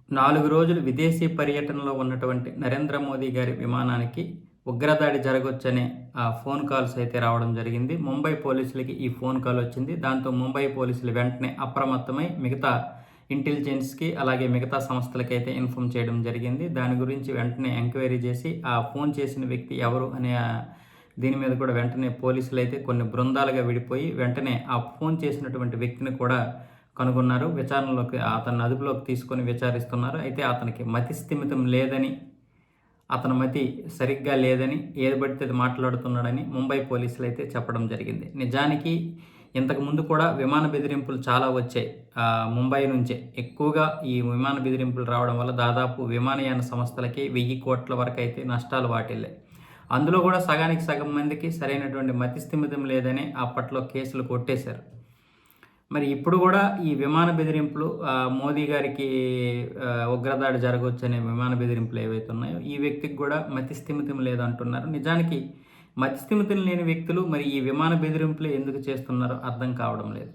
4 రోజులు విదేశీ పర్యటనలో ఉన్నటువంటి నరేంద్ర మోదీ గారి విమానానికి ఉగ్రదాడి జరగొచ్చనే ఫోన్ కాల్స్ అయితే రావడం జరిగింది. ముంబై పోలీసులకి ఈ ఫోన్ కాల్ వచ్చింది. దాంతో ముంబై పోలీసులు వెంటనే అప్రమత్తమై మిగతా ఇంటెలిజెన్స్‌కి అలాగే మిగతా సంస్థలకైతే ఇన్ఫార్మ్ చేయడం జరిగింది. దాని గురించి వెంటనే ఎంక్వైరీ చేసి ఆ ఫోన్ చేసిన వ్యక్తి ఎవరు అనే దీని మీద కూడా వెంటనే పోలీసులైతే కొన్ని బృందాలుగా విడిపోయి వెంటనే ఆ ఫోన్ చేసినటువంటి వ్యక్తిని కూడా కనుగొన్నారు. విచారణలోకి అతన్ని అదుపులోకి తీసుకొని విచారిస్తున్నారు. అయితే అతనికి మతి స్థిమితం లేదని, అతని మతి సరిగ్గా లేదని, ఏది పడితే అది మాట్లాడుతున్నాడని ముంబై పోలీసులు అయితే చెప్పడం జరిగింది. నిజానికి ఇంతకుముందు కూడా విమాన బెదిరింపులు చాలా వచ్చాయి. ముంబై నుంచే ఎక్కువగా ఈ విమాన బెదిరింపులు రావడం వల్ల దాదాపు విమానయాన సంస్థలకి 1000 కోట్ల వరకు అయితే నష్టాలు వాటిల్లాయి. అందులో కూడా సగానికి సగం మందికి సరైనటువంటి మతి స్థిమితం లేదని అప్పట్లో కేసులు కొట్టేశారు. మరి ఇప్పుడు కూడా ఈ విమాన బెదిరింపులు మోదీ గారికి ఉగ్రదాడి జరగవచ్చనే విమాన బెదిరింపులు ఏవైతే ఉన్నాయో ఈ వ్యక్తికి కూడా మతి స్థిమితం లేదంటున్నారు. నిజానికి మతి స్థిమితం లేని వ్యక్తులు మరి ఈ విమాన బెదిరింపులు ఎందుకు చేస్తున్నారో అర్థం కావడం లేదు.